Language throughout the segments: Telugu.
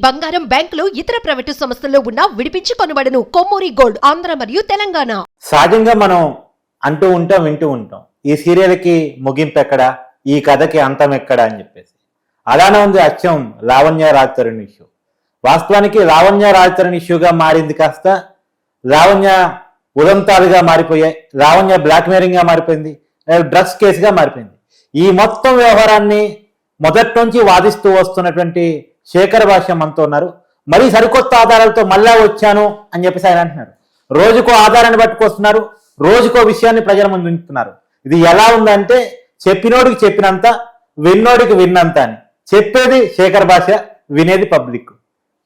బంగారం, బ్యాంకులు, ఇతర ప్రైవేటు సంస్థల్లో ఉన్న విడిపించి కొనబడను. కొమ్మూరి గోల్డ్, ఆంధ్ర మరియు తెలంగాణ. సహజంగా మనం అంటూ ఉంటాం, వింటూ ఉంటాం, ఈ సీరియల్కి ముగింపు ఎక్కడా, ఈ కథకి అంతం ఎక్కడా అని చెప్పేసి. అలానే ఉంది అచ్చం లావణ్య రాజతరుణ్ ఇష్యూ. వాస్తవానికి లావణ్య రాజతరుణ్ ఇష్యూగా మారింది కాస్త లావణ్య ఉదంతాలుగా మారిపోయాయి, లావణ్య బ్లాక్మెయిలింగ్ గా మారిపోయింది, డ్రగ్స్ కేసుగా మారిపోయింది. ఈ మొత్తం వ్యవహారాన్ని మొదటి నుంచి వాదిస్తూ వస్తున్నటువంటి శేఖర్ భాష్య మనతో ఉన్నారు. మరీ సరికొత్త ఆధారాలతో మళ్ళా వచ్చాను అని చెప్పేసి ఆయన అంటున్నారు. రోజుకో ఆధారాన్ని పట్టుకొస్తున్నారు, రోజుకో విషయాన్ని ప్రజల ముందు ఉంచుతున్నారు. ఇది ఎలా ఉందంటే చెప్పినోడికి చెప్పినంత, విన్నోడికి విన్నంత అని. చెప్పేది శేఖర్ భాష, వినేది పబ్లిక్.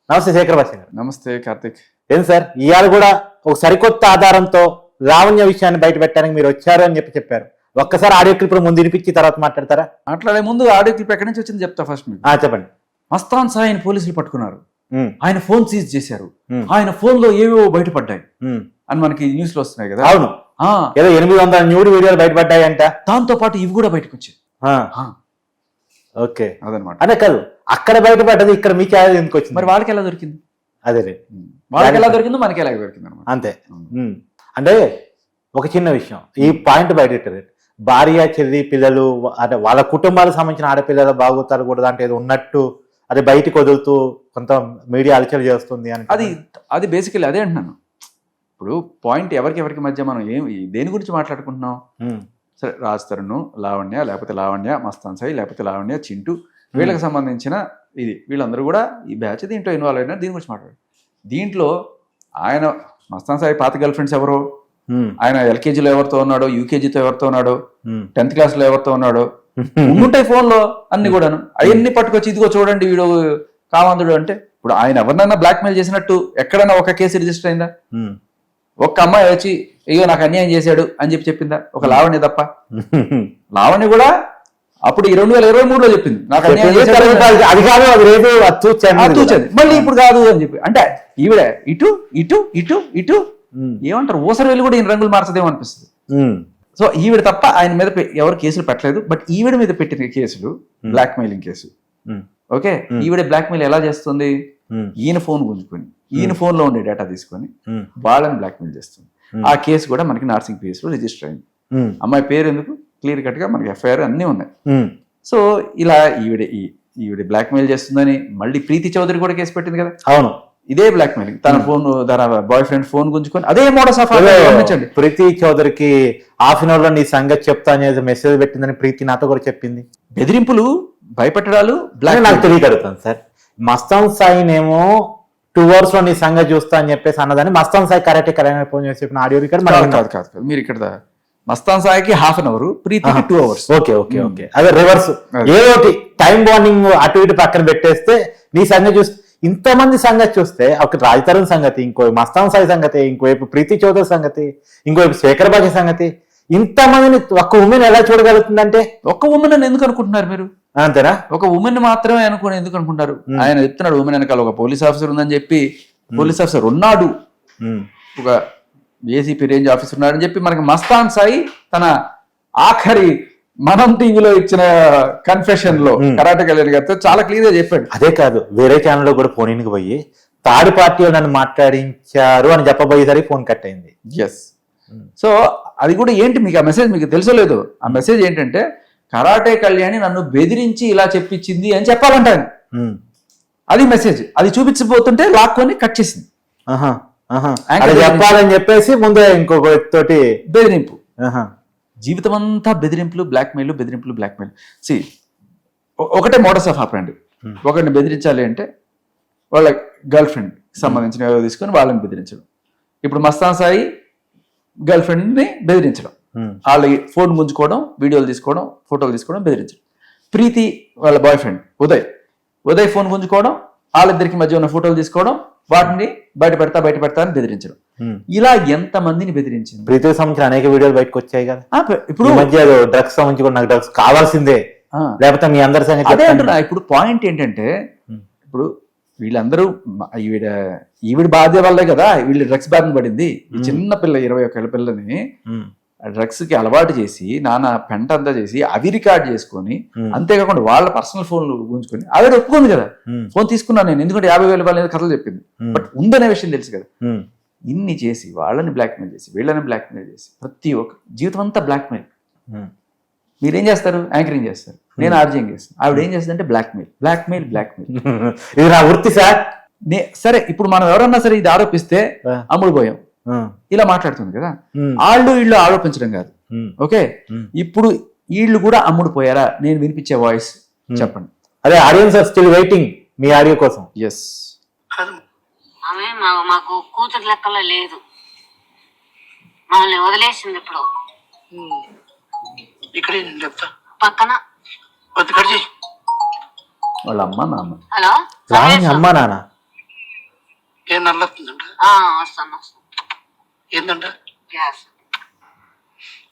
నమస్తే శేఖర్ భాష గారు. నమస్తే కార్తిక్. ఏం సార్, ఇవాళ కూడా ఒక సరికొత్త ఆధారంతో లావణ్య విషయాన్ని బయట పెట్టడానికి మీరు వచ్చారు అని చెప్పారు. ఒక్కసారి ఆడియో క్లిప్ ముందు వినిపించి తర్వాత మాట్లాడతారా? మాట్లాడే ముందు ఆడియో క్లిప్ ఎక్కడి నుంచి వచ్చింది చెప్తా ఫస్ట్ మీకు. చెప్పండి. మస్తాన్ సాయిని పోలీసులు పట్టుకున్నారు, ఆయన ఫోన్ సీజ్ చేశారు, ఆయన ఫోన్ లో ఏవేవో బయటపడ్డాయి అని మనకి న్యూస్ లో వస్తున్నాయి కదా. అవును, ఏదో 800 న్యూడ్ వీడియోలు బయటపడ్డాయి అంట. దాంతో పాటు ఇవి కూడా బయటకు వచ్చాయి. ఓకే, అదనమాట. అదే కాదు, అక్కడ బయటపడ్డది, ఇక్కడ మీ ఛానల్ ఎందుకు వచ్చింది? మరి వాళ్ళకి ఎలా దొరికింది? అదే వాళ్ళకి ఎలా దొరికిందో మనకి ఎలా దొరికింది అనమాట. అంతే. అంటే ఒక చిన్న విషయం, ఈ పాయింట్ బయటెట్టారు. భార్య, చెల్లి, పిల్లలు, అంటే వాళ్ళ కుటుంబాలకు సంబంధించిన ఆడపిల్లల బాగోతాలు కూడా దాంట్లో ఏదో ఉన్నట్టు అది బయటకు వదులుతూ కొంత మీడియా అలచల్ చేస్తుంది అని. అది బేసికలీ అదే అంటున్నాను. ఇప్పుడు పాయింట్ ఎవరికి మధ్య మనం దేని గురించి మాట్లాడుకుంటున్నాం? సరే, రాజ్ తరుణ్, లావణ్య, లేకపోతే లావణ్య మస్తాన్ సాయి, లేకపోతే లావణ్య చింటూ, వీళ్ళకి సంబంధించిన ఇది, వీళ్ళందరూ కూడా ఈ బ్యాచ్ దీంట్లో ఇన్వాల్వ్ అయినా దీని గురించి మాట్లాడారు. దీంట్లో ఆయన మస్తాన్ సాయి పాత గర్ల్ ఫ్రెండ్స్ ఎవరో, ఆయన ఎల్కేజీలో ఎవరితో ఉన్నాడో, యూకేజీతో ఎవరితో ఉన్నాడో, 10th క్లాస్ లో ఎవరితో ఉన్నాడో ఉండుంటాయి ఫోన్ లో అన్ని కూడాను. అవన్నీ పట్టుకొచ్చి ఇదిగో చూడండి వీడు కామందుడు అంటే, ఇప్పుడు ఆయన ఎవరినైనా బ్లాక్ మెయిల్ చేసినట్టు ఎక్కడైనా ఒక కేసు రిజిస్టర్ అయిందా? ఒక్క అమ్మాయి వచ్చి అయ్యో నాకు అన్యాయం చేశాడు అని చెప్పిందా? ఒక లావణ్య తప్ప. లావణ్య కూడా అప్పుడు 2023లో చెప్పింది నాకు అన్యాయం చేశాడు, మళ్ళీ ఇప్పుడు కాదు అని చెప్పి. అంటే ఈవిడ ఇటు ఇటు ఇటు ఇటు ఏమంటారు, ఊసర వెళ్ళి కూడా ఈయన రంగులు మార్చదేమో అనిపిస్తుంది. సో ఈవిడ తప్ప ఆయన మీద ఎవరు కేసులు పెట్టలేదు. బట్ ఈవిడ మీద పెట్టిన కేసులు బ్లాక్ మెయిలింగ్ కేసు. ఓకే, ఈవిడ బ్లాక్ మెయిల్ ఎలా చేస్తుంది? ఈయన ఫోన్ గుంజుకొని, ఈయన ఫోన్ లో ఉండే డేటా తీసుకొని వాళ్ళని బ్లాక్ మెయిల్ చేస్తుంది. ఆ కేసు కూడా మనకి నార్సింగ్ పిఎస్ లో రిజిస్టర్ అయింది. అమ్మాయి పేరు ఎందుకు క్లియర్ కట్ గా మనకి ఎఫ్ఐఆర్ అన్ని ఉన్నాయి. సో ఇలా ఈవిడ బ్లాక్ మెయిల్ చేస్తుందని మళ్ళీ ప్రీతి చౌదరి కూడా కేసు పెట్టింది కదా. అవును, ఇదే బ్లాక్ మెయిలింగ్. తన బాయ్ ఫ్రెండ్ ఫోన్ గుంజుకొని అదే మోడస్ ఆఫ్ గమనించండి. ప్రీతి చౌదరికి హాఫ్ అన్ అవర్ లో నీ సంగతి చెప్తా అనేది మెసేజ్ పెట్టిందని ప్రీతి నాతో కూడా చెప్పింది. బెదిరింపులు, భయపెట్టడాలు, బ్లాక్ నాకు తెలియగలుగుతాను సార్. మస్తాన్ సాయినేమో 2 hours లో నీ సంగతి చూస్తా అని చెప్పేసి అన్నదాన్ని మస్తాన్ సాయి కరెక్ట్ ఫోన్ చేసి చెప్పిన ఆడియో రికార్డ్ కాదు. మీరు ఇక్కడ మస్తాన్ సాయికి హాఫ్ అన్ అవర్, ప్రీతికి 2 hours. ఓకే ఓకే ఓకే, అదే రివర్స్. ఏదోటి టైం బాండింగ్ అటు ఇటు పక్కన పెట్టేస్తే నీ సంగతి చూస్తే, ఇంతమంది సంగతి చూస్తే ఒక రాజ్ తరుణ్ సంగతి, ఇంకో మస్తాన్ సాయి సంగతి, ఇంకోవైపు ప్రీతి చౌదరి సంగతి, ఇంకోవైపు శేఖర్ భాష సంగతి, ఇంతమందిని ఒక్క ఉమెన్ ఎలా చూడగలుగుతుందంటే? ఒక్క ఉమెన్ అని ఎందుకు అనుకుంటున్నారు మీరు? అంతేనా? ఒక ఉమెన్ మాత్రమే అనుకుని ఎందుకు అనుకుంటారు? ఆయన చెప్తున్నాడు ఉమెన్ వెనకాల ఒక పోలీస్ ఆఫీసర్ ఉందని చెప్పి, పోలీస్ ఆఫీసర్ ఉన్నాడు, ఒక ఏసీపీ రేంజ్ ఆఫీసర్ ఉన్నాడు అని చెప్పి మనకి మస్తాన్ సాయి తన ఆఖరి మనం టీవీలో ఇచ్చిన కన్ఫెషన్ లో కరాటే కళ్యాణ్ గారితో చాలా క్లియర్ గా చెప్పాడు. అదే కాదు, వేరే ఛానల్ లో కూడా ఫోన్ ఇన్కి పోయి థర్డ్ పార్టీ నన్ను మాట్లాడించారు అని చెప్పబోయేసరికి ఫోన్ కట్ అయింది. ఎస్. సో అది కూడా ఏంటి, మీకు ఆ మెసేజ్ మీకు తెలుసలేదు. ఆ మెసేజ్ ఏంటంటే, కరాటే కళ్యాణి నన్ను బెదిరించి ఇలా చెప్పించింది అని చెప్పాలంటాను. అది మెసేజ్. అది చూపించబోతుంటే లాక్కొని కట్ చేసింది. చెప్పాలని చెప్పేసి ముందే ఇంకొక తోటి బెదిరింపు. జీవితం అంతా బెదిరింపులు, బ్లాక్మెయిల్, బెదిరింపులు, బ్లాక్మెయిల్. సి ఒకటే మోడస్ ఆఫ్ ఆపరండి. ఒకరిని బెదిరించాలి అంటే వాళ్ళ గర్ల్ ఫ్రెండ్ సంబంధించిన ఏదో తీసుకొని వాళ్ళని బెదిరించడం. ఇప్పుడు మస్తాన్ సాయి గర్ల్ ఫ్రెండ్ ని బెదిరించడం, వాళ్ళ ఫోన్ గుంజుకోవడం, వీడియోలు తీసుకోవడం, ఫోటోలు తీసుకోవడం, బెదిరించడం. ప్రీతి వాళ్ళ బాయ్ ఫ్రెండ్ ఉదయ్ ఫోన్ గుంజుకోవడం, వాళ్ళిద్దరికి మధ్య ఉన్న ఫోటోలు తీసుకోవడం, వాటిని బయట పెడతా అని బెదిరించడం. ఇలా ఎంత మందిని బెదిరించింది. ప్రీతికి సంబంధించిన అనేక వీడియోలు బయటకు వచ్చాయి కదా. ఇప్పుడు మధ్య డ్రగ్స్ సంబంధించి కూడా నాకు డ్రగ్స్ కావాల్సిందే, లేకపోతే మీ అందరి సంగతి అదే అంటున్నా. ఇప్పుడు పాయింట్ ఏంటంటే, ఇప్పుడు వీళ్ళందరూ ఈవిడ బాధ్య వల్లే కదా వీళ్ళు డ్రగ్స్ బారిన పడింది. ఈ చిన్న పిల్ల 21 ఏళ్ల పిల్లని డ్రగ్స్ కి అలవాటు చేసి నానా పెంట అంతా చేసి అవి రికార్డ్ చేసుకొని అంతేకాకుండా వాళ్ళ పర్సనల్ ఫోన్లు గుంజుకొని ఆవిడ ఒప్పుకుంది కదా ఫోన్ తీసుకున్నాను నేను ఎందుకంటే 50,000 రూపాయలు కథలు చెప్పింది బట్ ఉందనే విషయం తెలుసు కదా. ఇన్ని చేసి వాళ్ళని బ్లాక్మెయిల్ చేసి వీళ్ళని బ్లాక్మెయిల్ చేసి ప్రతి ఒక్క జీవితం అంతా బ్లాక్మెయిల్. మీరేం చేస్తారు? యాంకరింగ్ చేస్తారు, నేను ఆర్జింగ్ చేస్తాను. ఆవిడ ఏం చేస్తుంది అంటే బ్లాక్మెయిల్. ఇది నా వృత్తి సార్. సరే ఇప్పుడు మనం ఎవరన్నా సరే ఇది ఆరోపిస్తే అమ్ముడు పోయాం ఇలా మాట్లాడుతుంది కదా. వీళ్ళు ఆరోపించడం కాదు. ఓకే, ఇప్పుడు వీళ్ళు కూడా అమ్ముడు పోయారా? నేను వినిపించే వాయిస్ చెప్పండి. అదే ఆడియన్స్ ఆర్ స్టిల్ వెయిటింగ్ మీ ఆడియో కోసం. ఎస్, ఆమె మాకు కూతురు లెక్కలో లేదు, మమ్మల్ని వదిలేసింది. ఇప్పుడు ఇక్కడ పక్కన వాళ్ళ అమ్మ నాన్న. హలో అమ్మా నాన్న ఏం నల్లతుందంట? వస్తాను ఏందంట? గ్యాస్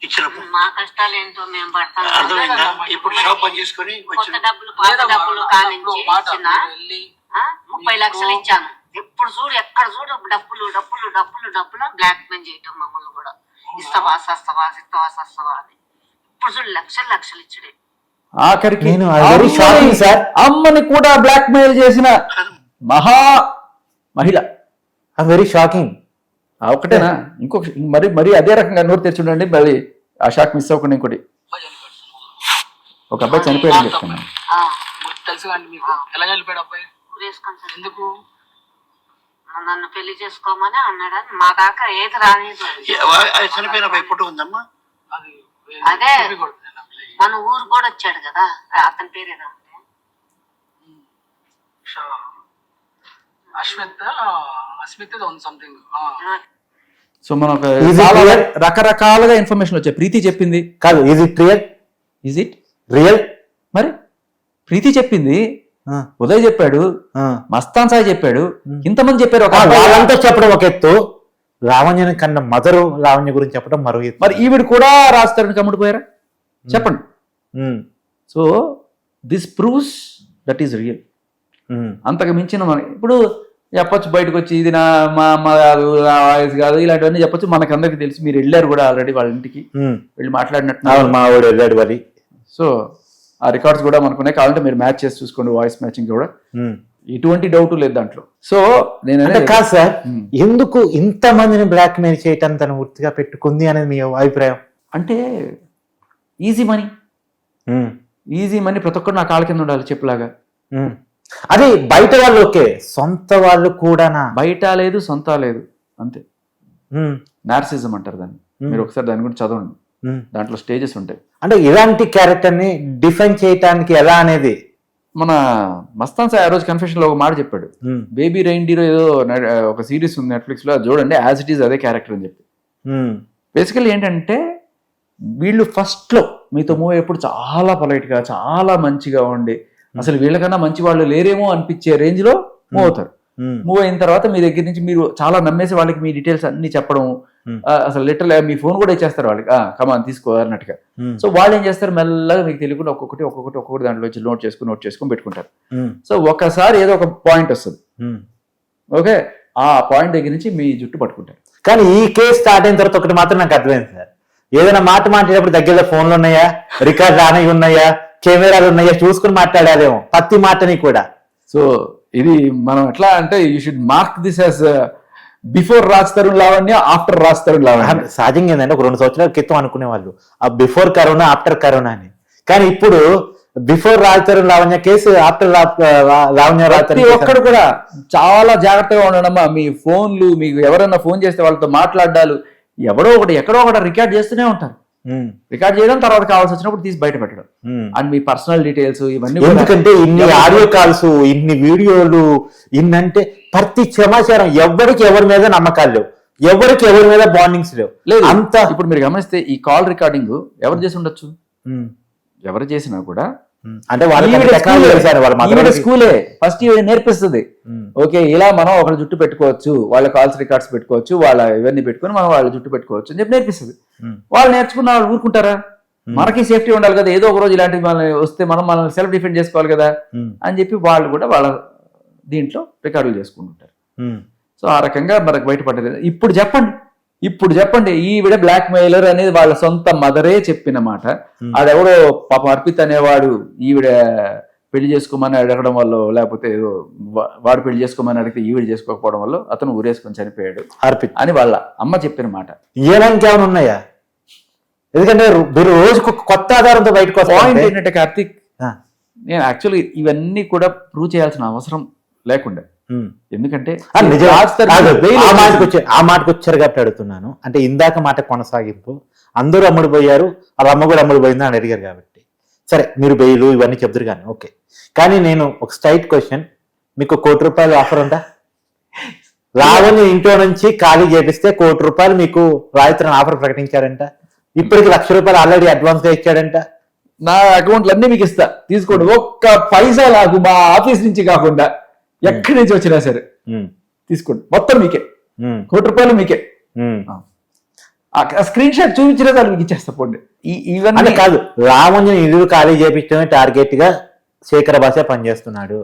ఇచ్చినప్పుడు మా కష్టాలు ఏంటో మేము పడతాం. అర్థమైందా? ఇప్పుడు షాప్ పని చేసుకొని కొత్త డబ్బులు పాత డబ్బులు కానించి ఇచ్చిన 30 లక్షలు ఇచ్చాను. ఎప్పుడు చూడు ఎక్కడ చూడు డబ్బులు డబ్బులు డబ్బులు డబ్బులు బ్లాక్ మెయిల్ చేయటం మమ్మల్ని కూడా. ఇస్తావా సస్తావా అని ఇప్పుడు చూడు లక్షలు ఇచ్చాడు. ఆఖరికి సార్ అమ్మని కూడా బ్లాక్ మెయిల్ చేసిన మహా మహిళ. Very shocking. ఒకటేనా? ఇంకొక మరి అదే రకంగా నోరు తెచ్చి ఉండండి, మళ్ళీ ఆ షాక్ మిస్ అవ్వకుండా. ఇంకోటి, ఒక అబ్బాయి చనిపోయాడు చెప్తున్నాను. తెలుసు కానీ మీకు ఎలా చనిపోయాడు అబ్బాయి? ఎందుకు? నన్ను పెళ్లి చేసుకోమని అన్నాడని మా దాకా ఏది రాలేదు. చనిపోయిన అబ్బాయి ఫోటో ఉందమ్మా? అదే మన ఊరు కూడా వచ్చాడు కదా, అతని పేరేదా సో మనకు రకరకాలుగా ఇన్ఫర్మేషన్ వచ్చాయి. ప్రీతి చెప్పింది కాదు. Is it real? Is it real? మరి ప్రీతి చెప్పింది, ఉదయ్ చెప్పాడు, మస్తాన్ సాయి చెప్పాడు, ఇంతమంది చెప్పారు. వాళ్ళంతా చెప్పడం ఒక ఎత్తు, లావణ్య కన్నా మదరు లావణ్య గురించి చెప్పడం మరో ఎత్తు. మరి ఈవిడ కూడా రాస్తారని కమ్ముడిపోయారా? చెప్పండి. So this proves that is real. అంతకు మించిన మన ఇప్పుడు చెప్పొచ్చు బయటకు వచ్చి ఇది నా మా అమ్మ కాదు, నా వాయిస్ కాదు, ఇలాంటివన్నీ చెప్పొచ్చు. మనకు అందరికి తెలిసి మీరు వెళ్ళారు కూడా ఆల్రెడీ వాళ్ళ ఇంటికి వెళ్ళి మాట్లాడినట్టు. మా వాడు వెళ్ళాడు మరి. సో ఆ రికార్డ్స్ కూడా మనకున్నాయి, కావాలంటే మీరు మ్యాచ్ చేసి చూసుకోండి. వాయిస్ మ్యాచింగ్ కూడా ఎటువంటి డౌట్ లేదు దాంట్లో. సో నేను కాదు సార్, ఎందుకు ఇంత మందిని బ్లాక్ మెయిల్ చేయటం తను వృత్తిగా పెట్టుకుంది అనేది మీ అభిప్రాయం? అంటే ఈజీ మనీ ప్రతి ఒక్కరు నా కాళ్ళ కింద ఉండాలి చెప్పులాగా. అది బయట వాళ్ళు ఓకే, సొంత వాళ్ళు కూడా బయట లేదు సొంత లేదు అంతే. నార్సిజం అంటారు దాన్ని. మీరు ఒకసారి దాని గురించి చదవండి, దాంట్లో స్టేజెస్ ఉంటాయి. అంటే ఇలాంటి క్యారెక్టర్ ని డిఫైన్ చేయటానికి ఎలా అనేది మన మస్తాన్ సాయి ఆ రోజు కన్ఫెషన్ లో ఒక మాట చెప్పాడు. బేబీ రైండీర్ ఏదో ఒక సిరీస్ ఉంది నెట్ఫ్లిక్స్ లో, చూడండి, యాజ్ ఇట్ ఈస్ అదే క్యారెక్టర్ అని చెప్పి. బేసికల్లీ ఏంటంటే వీళ్ళు ఫస్ట్ లో మీతో మూవ్ అయ్యేప్పుడు చాలా పొలైట్ గా చాలా మంచిగా ఉండి అసలు వీళ్ళకన్నా మంచి వాళ్ళు లేరేమో అనిపించే రేంజ్ లో మూవ్ అవుతారు. మూవ్ అయిన తర్వాత మీ దగ్గర నుంచి మీరు చాలా నమ్మేసి వాళ్ళకి మీ డీటెయిల్స్ అన్ని చెప్పడం, అసలు లిటరల్ మీ ఫోన్ కూడా ఇచ్చేస్తారు వాళ్ళకి, కమాన్ తీసుకో అన్నట్టుగా. సో వాళ్ళు ఏం చేస్తారు, మెల్లగా మీకు తెలియకుండా ఒక్కొక్కటి దాంట్లో వచ్చి నోట్ చేసుకుని పెట్టుకుంటారు. సో ఒకసారి ఏదో ఒక పాయింట్ వస్తుంది, ఓకే, ఆ పాయింట్ దగ్గర నుంచి మీ జుట్టు పట్టుకుంటారు. కానీ ఈ కేసు స్టార్ట్ అయిన తర్వాత ఒకటి మాత్రం నాకు అర్థమైంది సార్, ఏదైనా మాట్లాడేటప్పుడు దగ్గరలో ఫోన్లు ఉన్నాయా, రికార్డ్ రానవి ఉన్నాయా, కెమెరాలు ఉన్నాయా చూసుకుని మాట్లాడాదేమో ప్రతి మాటని కూడా. సో ఇది మనం ఎట్లా అంటే you should mark this as before Raj Tarun Lavanya, after Raj Tarun Lavanya. సహజంగా ఏంటంటే ఒక 2 సంవత్సరాల క్రితం అనుకునే వాళ్ళు ఆ బిఫోర్ కరోనా ఆఫ్టర్ కరోనా అని, కానీ ఇప్పుడు before Raj Tarun Lavanya case, after Lavanya Raj Tarun ఒక్కడు కూడా చాలా జాగ్రత్తగా ఉండడమ్మా. మీ ఫోన్లు, మీకు ఎవరైనా ఫోన్ చేస్తే వాళ్ళతో మాట్లాడాలు ఎక్కడో ఒకటి రికార్డ్ చేస్తూనే ఉంటారు. రికార్డ్ చేయడం, తర్వాత కావాల్సి వచ్చినప్పుడు తీసి బయట పెట్టడం, అండ్ మీ పర్సనల్ డీటెయిల్స్ ఇవన్నీ. ఎందుకంటే ఇన్ని ఆడియో కాల్స్, ఇన్ని వీడియోలు, ఇన్నంటే ప్రతి సమాచారం ఎవరికి ఎవరి మీద నమ్మకాలు లేవు, ఎవరికి ఎవరి మీద బాండింగ్స్ లేవు. అంత ఇప్పుడు మీరు గమనిస్తే ఈ కాల్ రికార్డింగ్ ఎవరు చేసి ఉండొచ్చు, ఎవరు చేసినా కూడా అంటే స్కూలే ఫస్ట్ నేర్పిస్తుంది. ఓకే, ఇలా మనం ఒకళ్ళ జుట్టు పెట్టుకోవచ్చు, వాళ్ళ కాల్స్ రికార్డ్స్ పెట్టుకోవచ్చు, వాళ్ళ ఇవన్నీ పెట్టుకుని మనం వాళ్ళ జుట్టు పెట్టుకోవచ్చు అని చెప్పి నేర్పిస్తుంది. వాళ్ళు నేర్చుకున్న వాళ్ళు ఊరుకుంటారా? మనకి సేఫ్టీ ఉండాలి కదా, ఏదో ఒక రోజు ఇలాంటివి వస్తే మనం సెల్ఫ్ డిఫెండ్ చేసుకోవాలి కదా అని చెప్పి వాళ్ళు కూడా వాళ్ళ దీంట్లో రికార్డులు చేసుకుంటుంటారు. సో ఆ రకంగా మనకు బయటపడలేదు. ఇప్పుడు చెప్పండి, ఇప్పుడు చెప్పండి, ఈవిడ బ్లాక్ మెయిలర్ అనేది వాళ్ళ సొంత మదరే చెప్పిన మాట. ఆడెవడో పాపం అర్పిత్ అనేవాడు ఈవిడ పెళ్లి చేసుకోమని అడగడం వల్ల, లేకపోతే ఏదో వాడు పెళ్లి చేసుకోమని అడిగితే ఈవిడ చేసుకోకపోవడం వల్ల అతను ఊరేసుకొని చనిపోయాడు అర్పిత్ అని వాళ్ళ అమ్మ చెప్పిన మాట. ఏమైనా ఉన్నాయా? ఎందుకంటే మీరు రోజుకు కొత్త ఆధారంతో బయటకు పాయింట్ వస్తే ఏంటంటే కార్తీక్, నేను యాక్చువల్లీ ఇవన్నీ కూడా ప్రూవ్ చేయాల్సిన అవసరం లేకుండా, ఎందుకంటే ఆ మాటకు వచ్చారు కాబట్టి అడుగుతున్నాను. అంటే ఇందాక మాట కొనసాగింపు, అందరూ అమ్ముడు పోయారు, వాళ్ళ అమ్మ కూడా అమ్ముడు పోయింది అని అడిగారు కాబట్టి సరే మీరు బెయిలు ఇవన్నీ చెప్తారు కానీ ఓకే. కానీ నేను ఒక స్ట్రైట్ క్వశ్చన్, మీకు ₹1,00,00,000 ఆఫర్ ఉందా? లావణ్య ఇంట్లో నుంచి ఖాళీ చేపిస్తే ₹1,00,00,000 మీకు రాయితీ ఆఫర్ ప్రకటించారంట. ఇప్పటికి ₹1,00,000 ఆల్రెడీ అడ్వాన్స్ గా ఇచ్చాడంట. నా అకౌంట్లు అన్ని మీకు ఇస్తా, తీసుకోండి. ఒక్క పైసా నాకు మా ఆఫీస్ నుంచి కాకుండా ఎక్కడి నుంచి వచ్చినా సరే తీసుకోండి, మొత్తం మీకే. ₹1,00,00,000 మీకే. స్క్రీన్ షాట్ చూపించిన దాన్ని మీకు ఇచ్చేస్తా పోండి. ఇవన్నీ కాదు, లావణ్య ఇల్లు ఖాళీ చేపించడమే టార్గెట్ గా శేఖర్ భాష పనిచేస్తున్నాడు.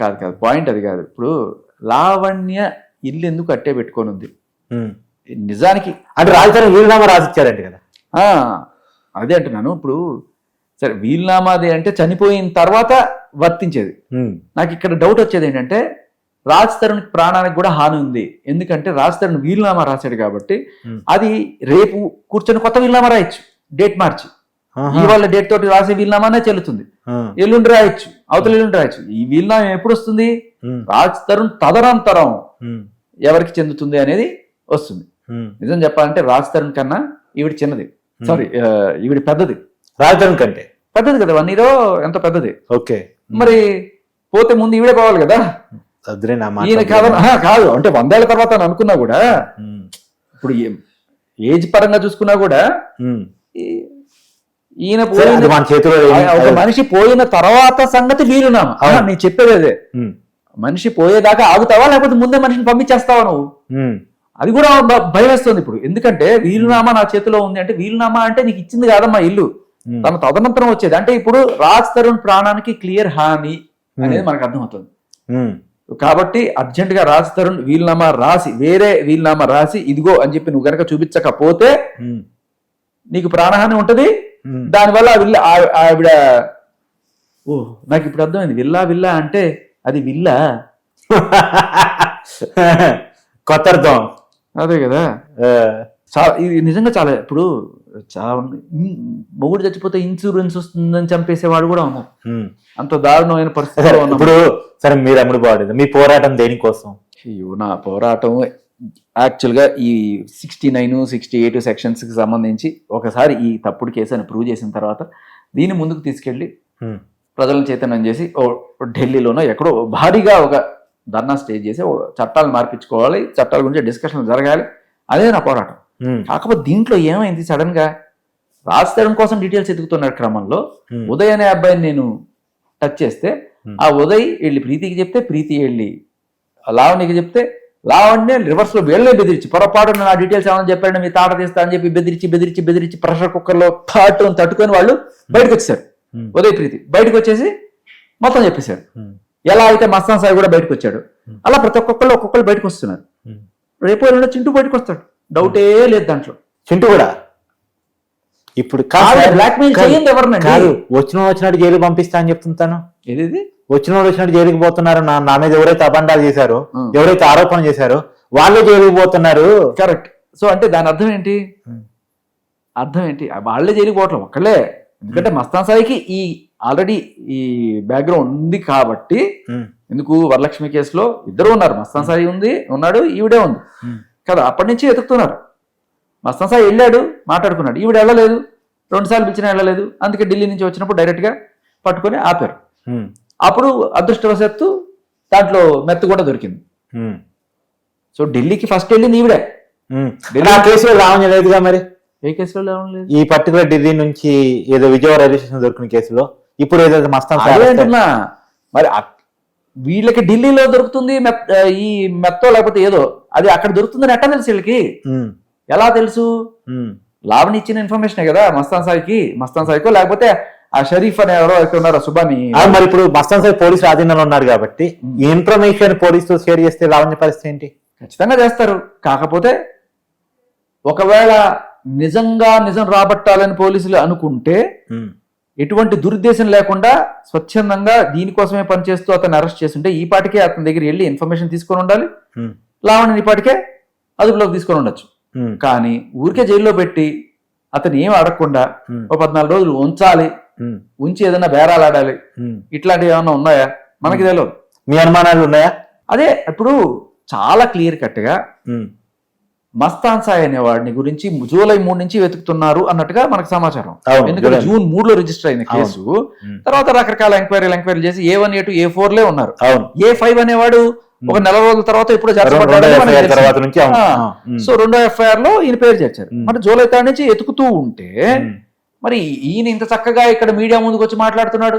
కాదు కాదు, పాయింట్ అది కాదు. ఇప్పుడు లావణ్య ఇల్లు ఎందుకు అట్టే పెట్టుకొని ఉంది నిజానికి అంటే రాజధాని వీలునామా రాసిచ్చారంట కదా. అదే అంటున్నాను. ఇప్పుడు సరే వీలునామాది అంటే చనిపోయిన తర్వాత వర్తించేది. నాకు ఇక్కడ డౌట్ వచ్చేది ఏంటంటే రాజ్ తరుణ్ ప్రాణానికి కూడా హాని ఉంది. ఎందుకంటే రాజ్ తరుణ్ వీలునామా రాశాడు కాబట్టి అది రేపు కూర్చొని కొత్త వీలునామా రాయొచ్చు, డేట్ మార్చి. ఇవాళ డేట్ తోటి రాసే వీలునామానే చెల్లుతుంది. ఎల్లుండి రాయొచ్చు, అవతల ఎల్లుండి రాయొచ్చు. ఈ వీలునామా ఎప్పుడు వస్తుంది? రాజ్ తరుణ్ తదనంతరం ఎవరికి చెందుతుంది అనేది వస్తుంది. నిజం చెప్పాలంటే రాజ్ తరుణ్ కన్నా ఈవిడ చిన్నది, సారీ ఈవిడ పెద్దది. రాజ్ తరుణ్ కంటే పెద్దది కదా, 1 year ఎంత పెద్దది. ఓకే, మరి పోతే ముందు ఈవిడే పోవాలి కదా. ఈయన కాదు అంటే 100 ఏళ్ల తర్వాత అని అనుకున్నా కూడా, ఇప్పుడు ఏజ్ పరంగా చూసుకున్నా కూడా ఈయన ఒక మనిషి పోయిన తర్వాత సంగతి వీలునామా. నేను చెప్పేది అదే, మనిషి పోయేదాకా ఆగుతావా లేకపోతే ముందే మనిషిని పంపించేస్తావా నువ్వు? అది కూడా భయం వేస్తుంది ఇప్పుడు. ఎందుకంటే వీలునామా నా చేతిలో ఉంది అంటే, వీలునామా అంటే నీకు ఇచ్చింది కాదమ్మా ఇల్లు, తన తదనంతరం వచ్చేది. అంటే ఇప్పుడు రాజ్ తరుణ్ ప్రాణానికి క్లియర్ హాని అనేది మనకు అర్థమవుతుంది. కాబట్టి అర్జెంట్ గా రాజ్ తరుణ్ వీలునామా రాసి, వేరే వీలునామా రాసి ఇదిగో అని చెప్పి నువ్వు గనక చూపించకపోతే నీకు ప్రాణహాని ఉంటది. దానివల్ల ఆవిడ నాకు ఇప్పుడు అర్థమైంది. విల్లా అంటే అది విల్లా కొత్త అర్థం అదే కదా. చాలా ఇది నిజంగా చాలా, ఇప్పుడు చాలా మొగుడు చచ్చిపోతే ఇన్సూరెన్స్ వస్తుందని చంపేసేవాడు కూడా ఉన్నారు. అంత దారుణమైన పరిస్థితి. ఇప్పుడు సరే మీరు అమ్ముడు పోవడం, మీ పోరాటం దేనికోసం? నా పోరాటం యాక్చువల్గా ఈ 69, 68 సెక్షన్స్ కి సంబంధించి ఒకసారి ఈ తప్పుడు కేసు అని ప్రూవ్ చేసిన తర్వాత దీన్ని ముందుకు తీసుకెళ్లి ప్రజలను చైతన్యం చేసి ఢిల్లీలోనో ఎక్కడో భారీగా ఒక ధర్నా స్టేజ్ చేసి చట్టాలు మార్పించుకోవాలి, చట్టాల గురించి డిస్కషన్ జరగాలి. అదే నా పోరాటం. కాకపోతే దీంట్లో ఏమైంది, సడన్ గా రాజ్ తరుణ్ కోసం డీటెయిల్స్ ఎదుగుతున్న క్రమంలో ఉదయ్ అనే అబ్బాయిని నేను టచ్ చేస్తే, ఆ ఉదయ్ వెళ్ళి ప్రీతికి చెప్తే, ప్రీతి వెళ్ళి లావణ్యకి చెప్తే, లావణ్య రివర్స్ లో వీళ్ళే బెదిరించి పొరపాటు నా డీటెయిల్స్ ఏమని చెప్పాడు, మీ తాట తీస్తా అని చెప్పి బెదిరించి ప్రెషర్ కుక్కర్ లో తట్టుకొని వాళ్ళు బయటకు వచ్చేసారు. ఉదయ్ ప్రీతి బయటకు వచ్చేసి మొత్తం చెప్పేశారు. ఎలా అయితే మస్తాన్ సాయి కూడా బయటకు వచ్చాడు, అలా ప్రతి ఒక్కొక్కరు బయటకు వస్తున్నారు. రేపు ఎల్లుండి చింటూ బయటకు వస్తాడు, డౌటే లేదు దాంట్లో. చింటూ కూడా ఇప్పుడు బ్లాక్మెయిల్ చేయండి ఎవరినండి. వచ్చినట్టు జైలు పంపిస్తా అని చెప్తుంటాను. ఏది వచ్చినట్టు జైలుకి పోతున్నారు, నా మీద ఎవరైతే అబండాలు చేశారో, ఎవరైతే ఆరోపణ చేశారో వాళ్ళే జైలుకి పోతున్నారు. కరెక్ట్. సో అంటే దాని అర్థం ఏంటి? వాళ్ళే జైలుకి పోవటం ఒక్కళ్ళే. ఎందుకంటే మస్తాన్ సాయికి ఈ ఆల్రెడీ ఈ బ్యాక్గ్రౌండ్ ఉంది కాబట్టి. ఎందుకు వరలక్ష్మి కేసులో ఇద్దరు ఉన్నారు, మస్తాన్ సాయి ఉన్నాడు, ఈవిడే ఉంది కదా. అప్పటి నుంచి వెతుకుతున్నారు. మస్తాన్ సాయి వెళ్ళాడు, మాట్లాడుకున్నాడు, ఈవిడ వెళ్ళలేదు, 2 సార్లు పిలిచినా వెళ్ళలేదు. అందుకే ఢిల్లీ నుంచి వచ్చినప్పుడు డైరెక్ట్ గా పట్టుకొని ఆపారు. అప్పుడు అదృష్టవశాత్తు దాంట్లో మెత్త కూడా దొరికింది. సో ఢిల్లీకి ఫస్ట్ వెళ్ళింది ఈవిడే. కేసులో లావణ్య లేదుగా మరి. ఏ కేసులో లావణ్య లేదు? ఈ పర్టికులర్ ఢిల్లీ నుంచి ఏదో విజయవాడ రైల్వే స్టేషన్ దొరికిన కేసులో ఇప్పుడు ఏదైతే మస్తాన్ అంటున్నా. మరి వీళ్ళకి ఢిల్లీలో దొరుకుతుంది ఈ మెత్తో లేకపోతే ఏదో, అది అక్కడ దొరుకుతుందని ఎట్లా తెలుసు వీళ్ళకి? ఎలా తెలుసు? లావణ్య ఇచ్చిన ఇన్ఫర్మేషన్ కదా మస్తాన్ సాయికో లేకపోతే ఆ షరీఫ్ అనే ఎవరో ఉన్నారో సుబాని. మరి ఇప్పుడు మస్తాన్ సాయి పోలీసులు ఆధీనంలో ఉన్నారు కాబట్టి ఈ ఇన్ఫర్మేషన్ పోలీసుతో షేర్ చేస్తే లావణ్య పరిస్థితి ఏంటి? ఖచ్చితంగా చేస్తారు. కాకపోతే ఒకవేళ నిజం రాబట్టాలని పోలీసులు అనుకుంటే ఎటువంటి దురుద్దేశం లేకుండా స్వచ్ఛందంగా దీనికోసమే పనిచేస్తూ అతను అరెస్ట్ చేస్తుంటే ఈ పాటికే అతని దగ్గర వెళ్ళి ఇన్ఫర్మేషన్ తీసుకొని ఉండాలి, లావణ్యని ఈ పాటికే అదుపులోకి తీసుకొని ఉండొచ్చు. కానీ ఊరికే జైల్లో పెట్టి అతను ఏం అడగకుండా ఒక 14 రోజులు ఉంచాలి, ఉంచి ఏదైనా బేరాలు ఆడాలి, ఇట్లాంటివి ఏమన్నా ఉన్నాయా మనకి తెలియదు. మీ అనుమానాలు ఉన్నాయా? అదే ఇప్పుడు చాలా క్లియర్ కట్ గా మస్తాన్ సాయి అనే వాడిని గురించి జూలై 3 నుంచి వెతుకుతున్నారు అన్నట్టుగా మనకు సమాచారం. ఎందుకంటే జూన్ 3లో రిజిస్టర్ అయిన కేసు. తర్వాత రకరకాల ఎంక్వైరీలు చేసి A1, A2, A4 ఉన్నారు. A5 అనేవాడు ఒక నెల రోజుల తర్వాత ఇప్పుడు సో 2వ FIR లో ఈయన పేరు చేర్చారు. మరి జూలై 3 నుంచి ఎతుకుతూ ఉంటే మరి ఈయన ఇంత చక్కగా ఇక్కడ మీడియా ముందుకు వచ్చి మాట్లాడుతున్నాడు.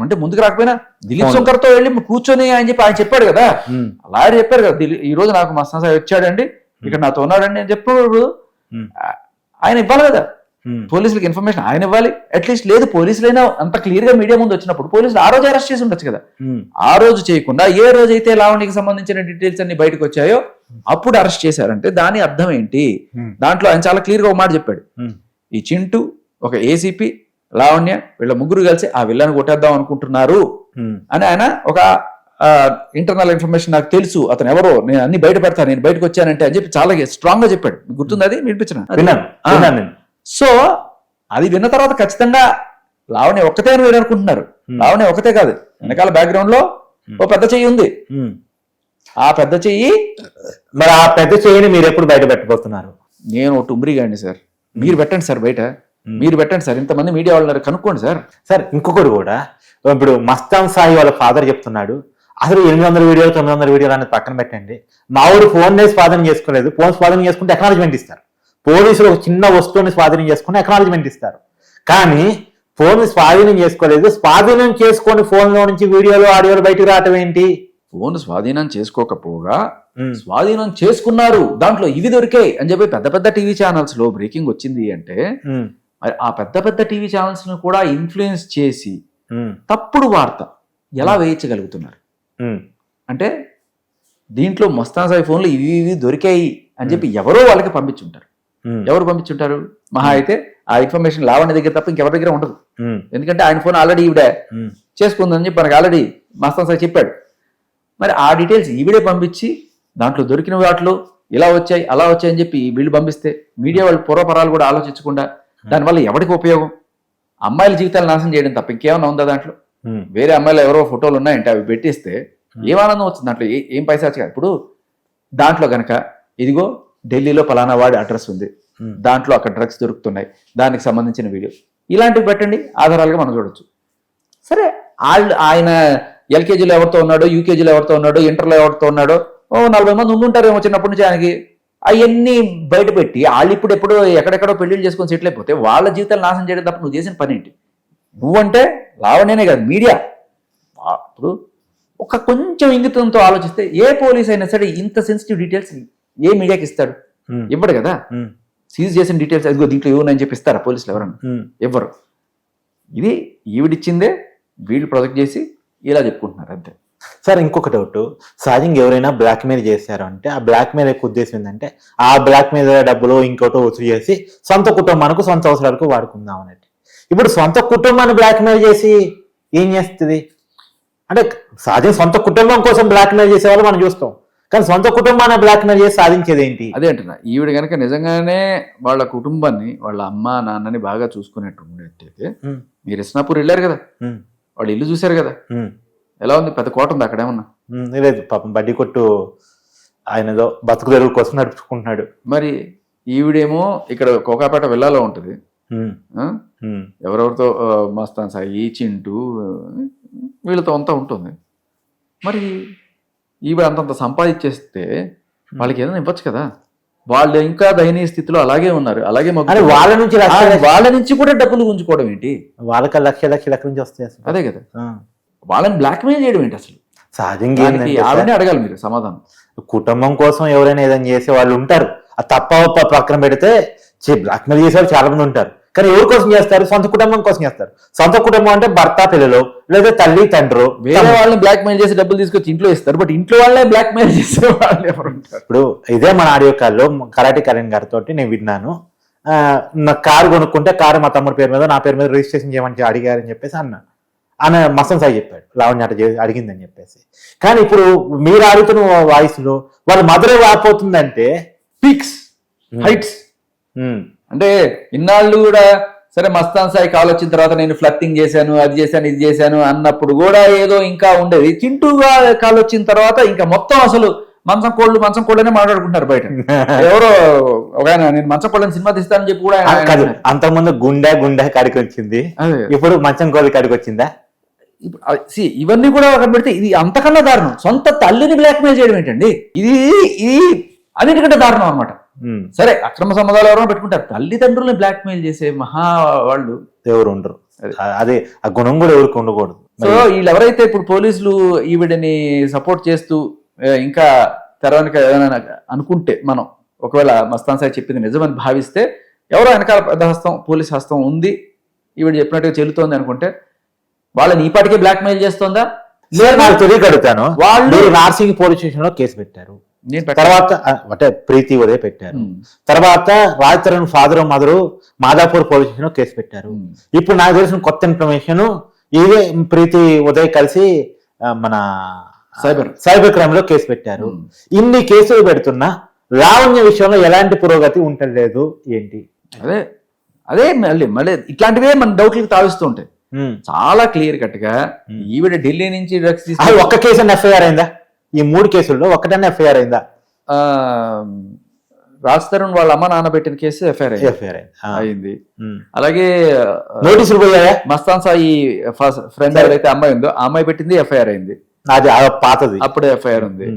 అంటే ముందుకు రాకపోయినా దిలీప్ శంకర్ తో వెళ్ళి కూర్చొని ఆయన చెప్పాడు కదా, అలా చెప్పారు కదా, ఈ రోజు నాకు మస్తాన్ సాయి వచ్చాడండి, ఇక్కడ నాతో ఉన్నాడండి అని చెప్పినప్పుడు ఆయన ఇవ్వాలి కదా పోలీసులకు ఇన్ఫర్మేషన్, ఆయన ఇవ్వాలి అట్లీస్ట్. లేదు పోలీసులైనా అంత క్లియర్ గా మీడియా ముందు వచ్చినప్పుడు పోలీసులు ఆ రోజు అరెస్ట్ చేసి ఉండొచ్చు కదా. ఆ రోజు చేయకుండా ఏ రోజైతే లావణ్యకి సంబంధించిన డీటెయిల్స్ అన్ని బయటకు వచ్చాయో అప్పుడు అరెస్ట్ చేశారంటే దాని అర్థం ఏంటి? దాంట్లో ఆయన చాలా క్లియర్ గా ఒక మాట చెప్పాడు, ఈ చింటూ, ఒక ACP, లావణ్య వీళ్ళ ముగ్గురు కలిసి ఆ విల్లాన్ని కొట్టేద్దాం అనుకుంటున్నారు అని ఆయన ఒక ఇంటర్నల్ ఇన్ఫర్మేషన్ నాకు తెలుసు, అతను ఎవరో, నేను అన్ని బయట పెడతాను, నేను బయటకు వచ్చానంటే అని చెప్పి చాలా స్ట్రాంగ్ గా చెప్పాడు. గుర్తుంది అది వినిపించిన. సో అది విన్న తర్వాత ఖచ్చితంగా లావణ్య ఒక్కతే అని మీరు అనుకుంటున్నారు. లావణ్య ఒకతే కాదు, వెనకాల బ్యాక్గ్రౌండ్ లో ఓ పెద్ద చెయ్యి ఉంది. ఆ పెద్ద చెయ్యి, మరి ఆ పెద్ద చెయ్యిని మీరు ఎప్పుడు బయట పెట్టబోతున్నారు? నేను ఒకటి ఉమ్రిగాండి సార్, మీరు పెట్టండి సార్, బయట మీరు పెట్టండి సార్, ఇంతమంది మీడియా వాళ్ళు కనుక్కోండి సార్. సార్ ఇంకొకటి కూడా, ఇప్పుడు మస్తాన్ సాయి వాళ్ళ ఫాదర్ చెప్తున్నాడు, అసలు 800 వీడియోలు 900 వీడియోలు అనేది పక్కన పెట్టండి, మా ఊరు ఫోన్ స్వాధీనం చేసుకోలేదు, ఫోన్ స్వాధీనం చేసుకుంటే ఎక్నాలజ్మెంట్ ఇస్తారు. పోలీసులు ఒక చిన్న వస్తువుని స్వాధీనం చేసుకుని ఎక్నాలజ్మెంట్ ఇస్తారు, కానీ ఫోన్ స్వాధీనం చేసుకోలేదు. స్వాధీనం చేసుకొని ఫోన్ లో నుంచి వీడియోలు ఆడియోలు బయటకు రావటం ఏంటి? ఫోన్ స్వాధీనం చేసుకోకపోగా స్వాధీనం చేసుకున్నారు, దాంట్లో ఇవి దొరికాయి అని చెప్పి పెద్ద పెద్ద టీవీ ఛానల్స్ లో బ్రేకింగ్ వచ్చింది అంటే మరి ఆ పెద్ద టీవీ ఛానల్స్ ను కూడా ఇన్ఫ్లుయెన్స్ చేసి తప్పుడు వార్త ఎలా వేయించగలుగుతున్నారు అంటే దీంట్లో మస్తాన్ సాయి ఫోన్లు ఇవి దొరికాయి అని చెప్పి ఎవరో వాళ్ళకి పంపించుంటారు. ఎవరు పంపించుంటారు? మహా అయితే ఆ ఇన్ఫర్మేషన్ లావణ్య దగ్గర తప్ప ఇంకెవరి దగ్గర ఉండదు. ఎందుకంటే ఆయన ఫోన్ ఆల్రెడీ ఈవిడ చేసుకుందని చెప్పి మనకు ఆల్రెడీ మస్తాన్ సాయి చెప్పాడు. మరి ఆ డీటెయిల్స్ ఈవిడే పంపించి దాంట్లో దొరికిన వాటిలో ఇలా వచ్చాయి అలా వచ్చాయి అని చెప్పి వీళ్ళు పంపిస్తే మీడియా వాళ్ళు పూర్వపరాలు కూడా ఆలోచించకుండా దానివల్ల ఎవరికి ఉపయోగం? అమ్మాయిల జీవితాలు నాశనం చేయడం తప్ప ఇంకేమన్నా ఉందా దాంట్లో? వేరే అమ్మాయిలు ఎవరో ఫోటోలు ఉన్నాయంటే అవి పెట్టిస్తే ఏం ఆనందం వచ్చింది దాంట్లో? ఏం పైసా? ఇప్పుడు దాంట్లో గనక ఇదిగో ఢిల్లీలో పలానా వాడి అడ్రస్ ఉంది, దాంట్లో అక్కడ డ్రగ్స్ దొరుకుతున్నాయి, దానికి సంబంధించిన వీడియో, ఇలాంటివి పెట్టండి, ఆధారాలుగా మనం చూడొచ్చు. సరే ఆయన LKGలో ఎవరితో ఉన్నాడో, UKGలో ఎవరితో ఉన్నాడో, ఇంటర్లో ఎవరితో ఉన్నాడో 40 మంది ఉండుంటారేమో చిన్నప్పటి నుంచి ఆయనకి. అవన్నీ బయట పెట్టి వాళ్ళు ఇప్పుడు ఎప్పుడో ఎక్కడెక్కడో పెళ్లిళ్ళు చేసుకొని సెటిల్ అయిపోతే వాళ్ళ జీవితాలు నాశనం చేయడం తప్ప నువ్వు చేసిన పని ఏంటి? నువ్వంటే లావణ్యనే కాదు మీడియా. ఇప్పుడు ఒక కొంచెం ఇంగితంతో ఆలోచిస్తే ఏ పోలీస్ అయినా సరే ఇంత సెన్సిటివ్ డీటెయిల్స్ ఏ మీడియాకి ఇస్తాడు? ఇవ్వడు కదా. సీజ్ చేసిన డీటెయిల్స్ అదిగో దీంట్లో ఏమని చెప్పి ఇస్తారా పోలీసులు? ఎవరన్నా ఇవ్వరు. ఇది ఈవిడిచ్చిందే వీళ్ళు ప్రొజెక్ట్ చేసి ఇలా చెప్పుకుంటున్నారు అంతే. సార్ ఇంకొక డౌట్, సహజంగా ఎవరైనా బ్లాక్ మెయిల్ చేశారు అంటే ఆ బ్లాక్ మెయిల్ యొక్క ఉద్దేశం ఏంటంటే ఆ బ్లాక్ మెయిల్ డబ్బులు ఇంకోటో వసూలు చేసి సొంత కుటుంబానికి సొంత అవసరాలకు వాడుకుందాం అన్నట్టు. ఇప్పుడు సొంత కుటుంబాన్ని బ్లాక్ మెయిల్ చేసి ఏం చేస్తుంది అంటే, సహజంగా సొంత కుటుంబం కోసం బ్లాక్ మెయిల్ చేసే వాళ్ళు మనం చూస్తాం, కానీ సొంత కుటుంబాన్ని బ్లాక్ మెయిల్ చేసి సాధించేది ఏంటి? అదే అంటున్నా, ఈవిడ కనుక నిజంగానే వాళ్ళ కుటుంబాన్ని వాళ్ళ అమ్మ నాన్నని బాగా చూసుకునేట్టు ఉండేట్టయితే, మీరు ఇస్నాపూర్ వెళ్ళారు కదా, వాళ్ళు ఇల్లు చూశారు కదా, ఎలా ఉంది? పెద్ద కోట ఉంది అక్కడ ఏమన్నా? లేదు పాపం, బడ్డీ కొట్టు ఆయన ఏదో బతుకు తెరువు కోసం నడుపుకుంటున్నాడు. మరి ఈవిడేమో ఇక్కడ కోకాపేట విల్లాలో ఉంటుంది, ఎవరెవరితో మస్తాన్ సాయి, చింటూ వీళ్ళతో అంతా ఉంటుంది. మరి ఈవిడ అంతంత సంపాదించేస్తే వాళ్ళకి ఏదైనా ఇవ్వచ్చు కదా. వాళ్ళు ఇంకా దయనీయ స్థితిలో అలాగే ఉన్నారు, అలాగే వాళ్ళ నుంచి కూడా డబ్బులు గుంజుకోవడం ఏంటి? వాళ్ళకి లక్ష నుంచి వస్తాయి. అదే కదా, వాళ్ళని బ్లాక్మెయిల్ చేయడం ఏంటి అసలు? సహజంగా ఆవిడనే అడగాలి మీరు సమాధానం. కుటుంబం కోసం ఎవరైనా ఏదైనా చేసే వాళ్ళు ఉంటారు, అది తప్ప పక్కన పెడితే బ్లాక్మెయిల్ చేసే వాళ్ళు చాలా మంది ఉంటారు. కానీ ఎవరి కోసం చేస్తారు? సొంత కుటుంబం కోసం చేస్తారు. సొంత కుటుంబం అంటే భర్త పిల్లలు, లేదా తల్లి తండ్రు. వేరే వాళ్ళని బ్లాక్ మెయిల్ చేసి డబ్బులు తీసుకొచ్చి ఇంట్లో ఇస్తారు, బట్ ఇంట్లో వాళ్ళే బ్లాక్ మెయిల్ చేసే వాళ్ళు ఎవరు ఉంటారు? ఇప్పుడు ఇదే మన ఆడియో కాల్లో కరాటి కరణ్ గారితో నేను విన్నాను. నా కారు కొనుక్కుంటే కారు మా తమ్ముడి పేరు మీద నా పేరు మీద రిజిస్ట్రేషన్ చేయమని అడిగారని చెప్పేసి ఆయన మసం సాయి చెప్పాడు లావణ్య అట అడిగిందని చెప్పేసి. కానీ ఇప్పుడు మీరు అడుగుతున్న వాయిస్ లో వాళ్ళ మదర్ వాపోతుందంటే పీక్స్ హైట్స్ అంటే ఇన్నాళ్ళు కూడా సరే మస్తాన్ సాయి కాల్ వచ్చిన తర్వాత నేను ఫ్లర్టింగ్ చేశాను, అది చేశాను, ఇది చేశాను అన్నప్పుడు కూడా ఏదో ఇంకా ఉండేది. చింటూగా కాల్ వచ్చిన తర్వాత ఇంకా మొత్తం అసలు మంచం కోళ్ళనే మాట్లాడుకుంటారు బయట. ఎవరో ఒక ఆయన నేను మంచం కోళ్ళని సినిమా తీస్తానని చెప్పి కూడా కాదు, అంతకుముందు గుండె కాడికి వచ్చింది, ఇప్పుడు మంచం కోళ్ళ కాడికి వచ్చిందా? ఇవన్నీ కూడా ఒక పెడితే ఇది అంతకన్నా దారుణం. సొంత తల్లిని బ్లాక్మెయిల్ చేయడం ఏంటండి? ఇది అన్నిటికంటే దారుణం అనమాట. సరే అక్రమ సంబంధాలు ఎవరైనా పెట్టుకుంటారు, తల్లిదండ్రుల్ని బ్లాక్మెయిల్ చేసే మహా వాళ్ళు ఎవరు ఉండరు. అదే ఆ గుణం కూడా ఎవరికి ఉండకూడదు. సో వీళ్ళు ఎవరైతే ఇప్పుడు పోలీసులు ఈవిడని సపోర్ట్ చేస్తూ ఇంకా తెరవనికి ఏదైనా అనుకుంటే, మనం ఒకవేళ మస్తాన్ సాయి చెప్పింది నిజమని భావిస్తే, ఎవరో వెనకాల పెద్ద హస్తం పోలీస్ హస్తం ఉంది ఈవిడ చెప్పినట్టుగా చెల్లుతోంది అనుకుంటే, వాళ్ళని ఈ పాటికే బ్లాక్ మెయిల్ చేస్తోందా? నాకు తెలియగలుగుతాను. వాళ్ళు నార్సింగ్ పోలీస్ స్టేషన్ లో కేసు పెట్టారు, తర్వాత అంటే ప్రీతి ఉదయ్ పెట్టారు, తర్వాత Raj Tarun father mother Madhapur police station లో కేసు పెట్టారు. ఇప్పుడు నాకు తెలిసిన కొత్త ఇన్ఫర్మేషన్ ఇదే ప్రీతి ఉదయ్ కలిసి మన సైబర్ క్రైమ్ లో కేసు పెట్టారు. ఇన్ని కేసులు పెడుతున్నా లావణ్య విషయంలో ఎలాంటి పురోగతి ఉండలేదు ఏంటి? అదే మళ్ళీ ఇట్లాంటివే మన డౌట్లకు తావిస్తూ ఉంటాయి. చాలా క్లియర్ కట్ గా ఈవిడ ఢిల్లీ నుంచి డ్రగ్స్ తీసుకు ఒక్క కేసు ఎఫ్ఐఆర్ అయిందా? ఈ 3 కేసుల్లో ఒక్కటన్నా ఎఫ్ఐఆర్ అయిందా? రాజ్ తరుణ్ వాళ్ళ అమ్మ నాన్న పెట్టిన కేసు ఎఫ్ఐఆర్ అయింది. అలాగే నోటీసులు పోయాయా? మస్తాన్ సాయి ఫ్రెండ్ ఎవరైతే అమ్మాయి ఉందో ఆ అమ్మాయి పెట్టింది ఎఫ్ఐఆర్ అయింది, అది పాతది, అప్పుడే ఎఫ్ఐఆర్ ఉంది.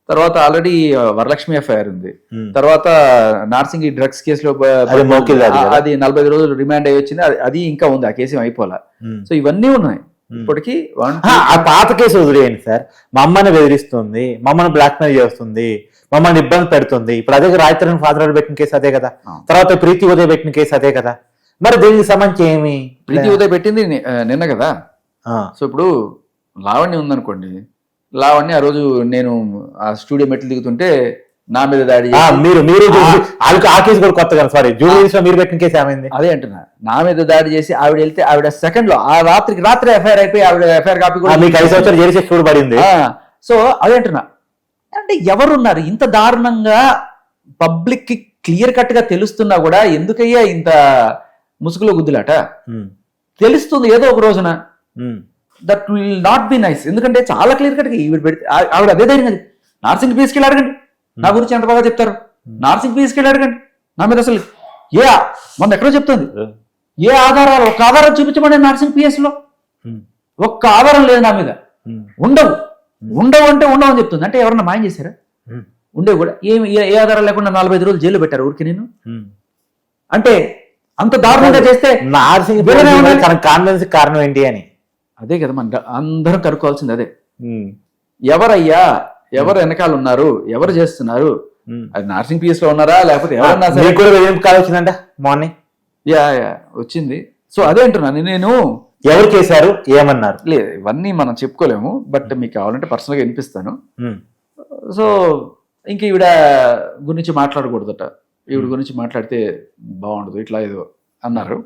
తర్వాత ఆల్రెడీ వరలక్ష్మి ఎఫ్ఐఆర్ ఉంది. తర్వాత నార్సింగ్ ఈ డ్రగ్స్ కేసులో అది 45 రోజులు రిమాండ్ అయ్యి వచ్చింది, అది ఇంకా ఉంది, ఆ కేసు అయిపోలా. సో ఇవన్నీ ఉన్నాయి ఇప్పటికి. ఆ పాత కేసు వదిలేయండి సార్. మా అమ్మని బెదిరిస్తుంది, మమ్మల్ని బ్లాక్మెయిల్ చేస్తుంది, మమ్మల్ని ఇబ్బంది పెడుతుంది. ఇప్పుడు అదే రాజ్ తరుణ్ ఫాదర్ పెట్టిన కేసు అదే కదా, తర్వాత ప్రీతి ఉదయ్ పెట్టిన కేసు అదే కదా. మరి దీనికి సంబంధించి ఏమి? ప్రీతి ఉదయ్ పెట్టింది నిన్న కదా. సో ఇప్పుడు లావణ్య ఉందనుకోండి, లావణ్య ఆ రోజు నేను ఆ స్టూడియో మెట్లు దిగుతుంటే నా మీద దాడి మీరు ఆ కేసు కూడా కొత్త కదా, సారీ జూబ్లీహిల్స్ లో మీరు పెట్టిన కేసు ఏమైంది? అదే అంటున్నా, నా మీద దాడి చేసి ఆవిడ వెళ్తే ఆవిడ సెకండ్ లో ఆ రాత్రి ఎఫ్ఐఆర్ అయిపోయి ఆవిడ ఎఫ్ఐఆర్ కాపీ కూడా మీకు 5 సంవత్సరాలు జైలు శిక్ష కూడా పడింది. సో అదే అంటున్నా, అంటే ఎవరున్నారు ఇంత దారుణంగా పబ్లిక్ కి క్లియర్ కట్ గా తెలుస్తున్నా కూడా ఎందుకయ్యా ఇంత ముసుగులో గుద్దులాట? తెలుస్తుంది ఏదో ఒక రోజున, that will not be nice. ఎందుకంటే చాలా క్లియర్ కట్ గా ఈవిడ పెడితే ఆవిడ అదే ధైర్యం అది. నార్సింగ్ పీఎస్కి అడగండి, నా గురించి ఎంత బాగా చెప్తారు. నార్సింగ్ పీఎస్కి అడగండి, నా మీద అసలు మొన్న ఎక్కడో చెప్తుంది ఏ ఆధారాలు, ఒక్క ఆధారం చూపించమని నార్సింగ్ పిఎస్ లో ఒక్క ఆధారం లేదు నా మీద. ఉండవు అంటే ఉండవు అని చెప్తుంది. అంటే ఎవరన్నా మాయం చేశారా? ఉండేవి కూడా ఏ ఆధారాలు లేకుండా 45 రోజులు జైలు పెట్టారు ఊరికి. నేను అంటే అంత దారుణంగా చేస్తే కాన్ఫిడెన్స్ కారణం ఏంటి అని అదే కదా మన అందరం కనుక్కోవాల్సింది. అదే ఎవరయ్యా, ఎవరు వెనకాల ఉన్నారు, ఎవరు చేస్తున్నారు? అది నార్సింగ్ పిఎస్ లో ఉన్నారా లేకపోతే ఎవరన్నా మార్నింగ్ వచ్చింది. సో అదే అంటున్నాను నేను, ఎవరు చేశారు ఏమన్నారు లేదు ఇవన్నీ మనం చెప్పుకోలేము, బట్ మీకు కావాలంటే పర్సనల్ గా వినిపిస్తాను. సో ఇంక ఈవిడ గురించి మాట్లాడకూడదట, ఈవిడ గురించి మాట్లాడితే బాగుండదు ఇట్లా ఏదో అన్నారు.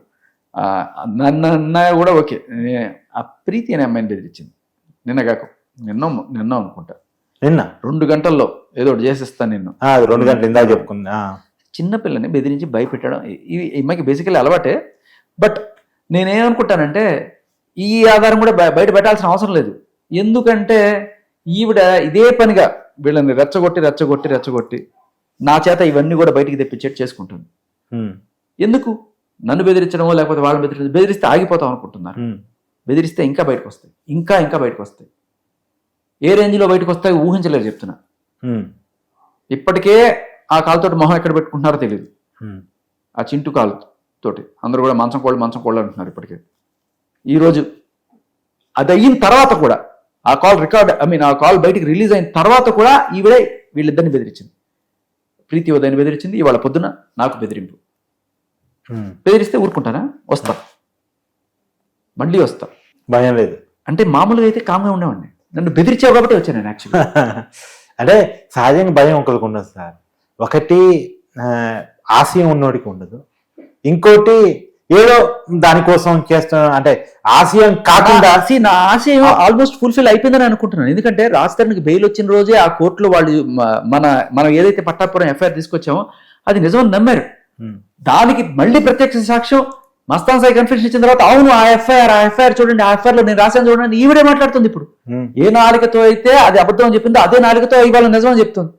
నన్ను అన్నా కూడా ఓకే. ఆ ప్రీతి అనే అమ్మాయిని బెదిరించింది నిన్న అనుకుంటా, నిన్న 2 గంటల్లో ఏదో ఒకటి చేసేస్తాను నిన్ను. 2 గంటలు ఇందాక చెప్పుకుందా. చిన్నపిల్లని బెదిరించి భయపెట్టడం ఈ అమ్మాయికి బేసికలీ అలవాటే. బట్ నేనేమనుకుంటానంటే ఈ ఆధారం కూడా బయట పెట్టాల్సిన అవసరం లేదు. ఎందుకంటే ఈవిడ ఇదే పనిగా వీళ్ళని రెచ్చగొట్టి నా చేత ఇవన్నీ కూడా బయటికి తెప్పించేట్టు చేసుకుంటుంది. ఎందుకు నన్ను బెదిరించడమో లేకపోతే వాళ్ళని బెదిరిస్తే ఆగిపోతాం అనుకుంటున్నారు. బెదిరిస్తే ఇంకా బయటకు వస్తాయి, ఇంకా బయటకు వస్తాయి. ఏ రేంజ్లో బయటకు వస్తాయి ఊహించలేరు చెప్తున్నా. ఇప్పటికే ఆ కాలుతోటి మొహం ఎక్కడ పెట్టుకుంటున్నారో తెలియదు. ఆ చింటూ కాలు తోటి అందరూ కూడా మంచం కోళ్ళు అంటున్నారు. ఇప్పటికే ఈరోజు అది అయిన తర్వాత కూడా ఆ కాల్ ఆ కాల్ బయటికి రిలీజ్ అయిన తర్వాత కూడా ఈవిడే వీళ్ళిద్దరిని బెదిరించింది. ప్రీతి ఉదయని బెదిరించింది, ఇవాళ పొద్దున నాకు బెదిరింపు. బెదిరిస్తే ఊరుకుంటానా? వస్తా, మళ్ళీ వస్తా, భయం లేదు. అంటే మామూలుగా అయితే కామ్గా ఉండేవాడిని, నన్ను బెదిరించావు కాబట్టి వచ్చాను నేను యాక్చువల్లీ. అంటే సహజంగా భయం ఒకరికి ఉండదు సార్. ఒకటి ఆశయం ఉన్నోడికి ఉండదు, ఇంకోటి ఏదో దానికోసం చేస్తున్నా అంటే ఆశయం కాకుండా. నా ఆశయం ఆల్మోస్ట్ ఫుల్ఫిల్ అయిపోయిందని అనుకుంటున్నాను. ఎందుకంటే రాజధానికి బెయిల్ వచ్చిన రోజే ఆ కోర్టులో వాళ్ళు మనం ఏదైతే పట్టాపురం ఎఫ్ఐఆర్ తీసుకొచ్చామో అది నిజమని నమ్మారు. దానికి మళ్ళీ ప్రత్యక్ష సాక్ష్యం మస్తాన్ సాయి కన్ఫెషన్ ఇచ్చిన తర్వాత అవును ఆ ఎఫ్ఐఆర్ చూడండి, ఆ ఎఫ్ఐఆర్ లో నేను రాశాను చూడండి, ఈవిడే మాట్లాడుతుంది. ఇప్పుడు ఏ నాలుకతో అయితే అది అబద్ధం అని చెప్పిందో అదే నాలుకతో ఇవాళ నిజమని చెప్తుంది.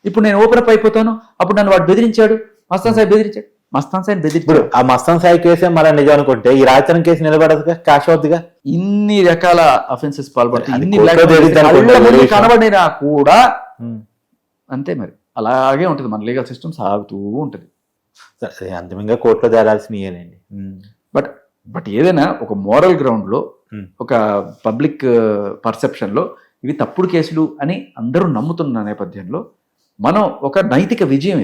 ఇప్పుడు నేను ఓపెన్ అప్ అయిపోతాను, అప్పుడు నన్ను వాడు బెదిరించాడు, మస్తాన్ సాయి బెదిరించాడు. మస్తాన్ సాయి బెదిరించాడు. ఆ మస్తాన్ సాయి కేసే మళ్ళీ నిజం అనుకుంటే ఈ రాజధాని కేసు నిలబడదుగా, క్యాష్ అవుద్దిగా. ఇన్ని రకాల అఫెన్సెస్ పాల్పడతాయి, అది ఇన్ని కోర్టులో జరిగితే అనుకుంటా కనబడినా కూడా అంతే. మరి అలాగే ఉంటుంది మన లీగల్ సిస్టమ్, సాగుతూ ఉంటుంది. అంతిమంగా కోర్టులో తేలాల్సినయేనండి. బట్ ఏదైనా ఒక మోరల్ గ్రౌండ్ లో, ఒక పబ్లిక్ పర్సెప్షన్ లో ఇవి తప్పుడు కేసులు అని అందరూ నమ్ముతున్న నేపథ్యంలో మనం ఒక నైతిక విజయం